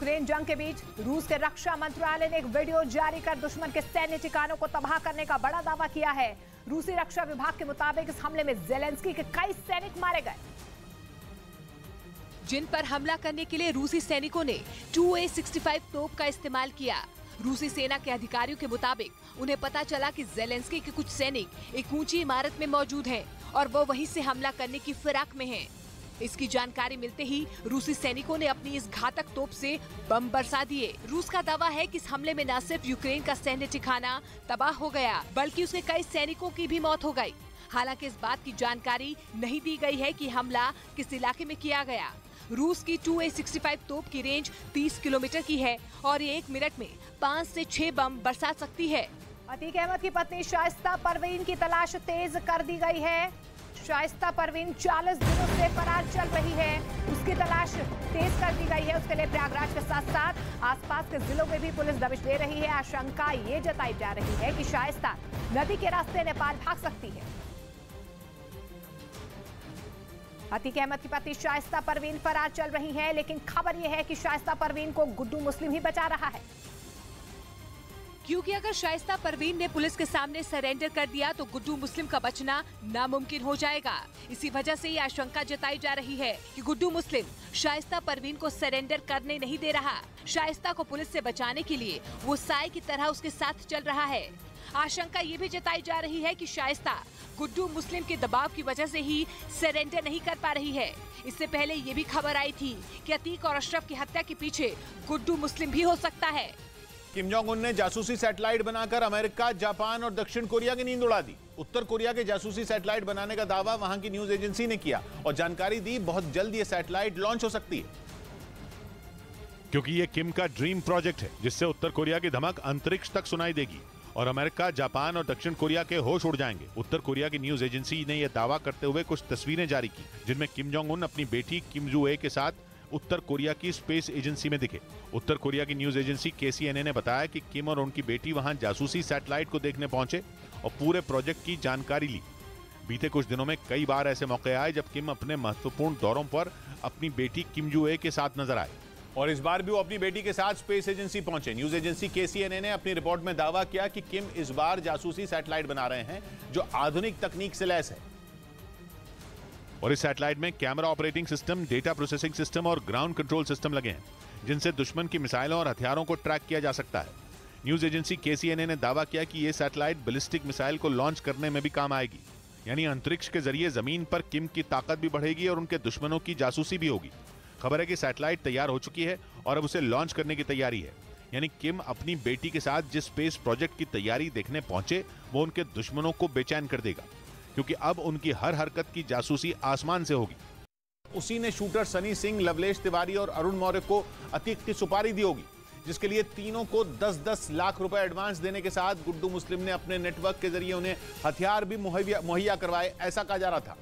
Ukraine जंग के बीच रूस के रक्षा मंत्रालय ने एक वीडियो जारी कर दुश्मन के सैन्य ठिकानों को तबाह करने का बड़ा दावा किया है। रूसी रक्षा विभाग के मुताबिक इस हमले में जेलेंस्की के कई सैनिक मारे गए। जिन पर हमला करने के लिए रूसी सैनिकों ने 2A65 तोप का इस्तेमाल किया। रूसी सेना के अधिकारियों के मुताबिक उन्हें पता चला कि जेलेंस्की के कुछ सैनिक एक ऊंची इमारत में मौजूद हैं और वो वहीं से हमला करने की फिराक में हैं। इसकी जानकारी मिलते ही रूसी सैनिकों ने अपनी इस घातक तोप से बम बरसा दिए। रूस का दावा है कि इस हमले में न सिर्फ यूक्रेन का सैन्य ठिकाना तबाह हो गया, बल्कि उसके कई सैनिकों की भी मौत हो गई। हालांकि इस बात की जानकारी नहीं दी गई है कि हमला किस इलाके में किया गया। रूस की 2A65 तोप की रेंज 30 किलोमीटर की है और ये 1 मिनट में 5 से 6 बम बरसा सकती है। अतीक अहमद की पत्नी शाइस्ता परवीन की तलाश तेज कर दी गई है। शाइस्ता परवीन 40 दिनों से फरार चल रही है। उसकी तलाश तेज कर दी गई है। उसके लिए प्रयागराज के साथ साथ आसपास के जिलों में भी पुलिस दबिश दे रही है। आशंका ये जताई जा रही है कि शाइस्ता नदी के रास्ते नेपाल भाग सकती है। अतीक अहमद की पत्नी शाइस्ता परवीन फरार चल रही हैं, लेकिन खबर यह है कि शाइस्ता परवीन को गुड्डू मुस्लिम ही बचा रहा है। क्योंकि अगर शाइस्ता परवीन ने पुलिस के सामने सरेंडर कर दिया तो गुड्डू मुस्लिम का बचना नामुमकिन हो जाएगा। इसी वजह से ये आशंका जताई जा रही है कि गुड्डू मुस्लिम शाइस्ता परवीन को सरेंडर करने नहीं दे रहा। शाइस्ता को पुलिस से बचाने के लिए वो साय की तरह उसके साथ चल रहा है। आशंका ये भी जताई जा रही है कि शाइस्ता गुड्डू मुस्लिम के दबाव की वजह से ही सरेंडर नहीं कर पा रही है। इससे पहले ये भी खबर आई थी कि अतीक और अशरफ की हत्या के पीछे गुड्डू मुस्लिम भी हो सकता है। किम जोंग उन ने जासूसी सैटेलाइट बनाकर अमेरिका, जापान और दक्षिण कोरिया की नींद उड़ा दी। उत्तर कोरिया के जासूसी सैटेलाइट बनाने का दावा वहां की न्यूज एजेंसी ने किया और जानकारी दी बहुत जल्द ये सैटेलाइट लॉन्च हो सकती है। क्योंकि ये किम का ड्रीम प्रोजेक्ट है जिससे उत्तर कोरिया की धमक अंतरिक्ष तक सुनाई देगी और अमेरिका, जापान और दक्षिण कोरिया के होश उड़ जाएंगे। उत्तर कोरिया की न्यूज एजेंसी ने यह दावा करते हुए कुछ तस्वीरें जारी की जिनमें किम जोंग उन अपनी बेटी किम जू ए के साथ उत्तर कोरिया की स्पेस एजेंसी में दिखे। उत्तर कोरिया की न्यूज एजेंसी KCNA ने बताया कि किम और उनकी बेटी वहां जासूसी सैटेलाइट को देखने पहुंचे और पूरे प्रोजेक्ट की जानकारी ली। बीते कुछ दिनों में कई बार ऐसे मौके आए जब किम अपने महत्वपूर्ण दौरों पर अपनी बेटी किम जू ए के साथ नजर आए और इस बार भी वो अपनी बेटी के साथ स्पेस एजेंसी पहुंचे। न्यूज एजेंसी KCNA ने अपनी रिपोर्ट में दावा किया कि किम इस बार जासूसी सैटेलाइट बना रहे हैं जो आधुनिक तकनीक से लैस है और इस सैटेलाइट में camera operating system, data processing system और ग्राउंड कंट्रोल सिस्टम लगे हैं जिनसे दुश्मन की मिसाइलों और हथियारों को ट्रैक किया जा सकता है। न्यूज एजेंसी KCNA ने दावा किया कि यह सैटेलाइट बैलिस्टिक मिसाइल को लॉन्च करने में भी काम आएगी, यानी अंतरिक्ष के जरिए जमीन पर किम की ताकत भी बढ़ेगी और उनके दुश्मनों की जासूसी भी होगी। खबर है कि सैटेलाइट तैयार हो चुकी है और अब उसे लॉन्च करने की तैयारी है, यानी किम अपनी बेटी के साथ जिस स्पेस प्रोजेक्ट की तैयारी देखने पहुंचे वो उनके दुश्मनों को बेचैन कर देगा, क्योंकि अब उनकी हर हरकत की जासूसी आसमान से होगी। उसी ने शूटर सनी सिंह, लवलेश तिवारी और अरुण मौर्य को अतीक की सुपारी दी होगी, जिसके लिए तीनों को 10-10 लाख रुपए एडवांस देने के साथ गुड्डू मुस्लिम ने अपने नेटवर्क के जरिए उन्हें हथियार भी मुहैया करवाए, ऐसा कहा जा रहा था।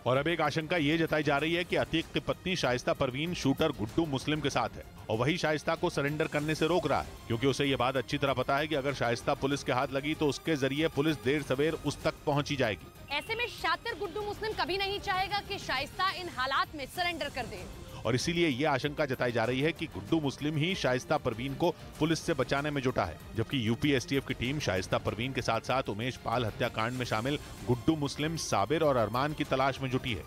और अब एक आशंका ये जताई जा रही है कि अतीक की पत्नी शाइस्ता परवीन शूटर गुड्डू मुस्लिम के साथ है और वही शाइस्ता को सरेंडर करने से रोक रहा है, क्योंकि उसे ये बात अच्छी तरह पता है कि अगर शाइस्ता पुलिस के हाथ लगी तो उसके जरिए पुलिस देर सवेर उस तक पहुंची जाएगी। ऐसे में शातिर गुड्डू मुस्लिम कभी नहीं चाहेगा कि शाइस्ता इन हालात में सरेंडर कर दे और इसीलिए ये आशंका जताई जा रही है कि गुड्डू मुस्लिम ही शाइस्ता परवीन को पुलिस से बचाने में जुटा है, जबकि यूपी STF की टीम शाइस्ता परवीन के साथ साथ उमेश पाल हत्याकांड में शामिल गुड्डू मुस्लिम, साबिर और अरमान की तलाश में जुटी है।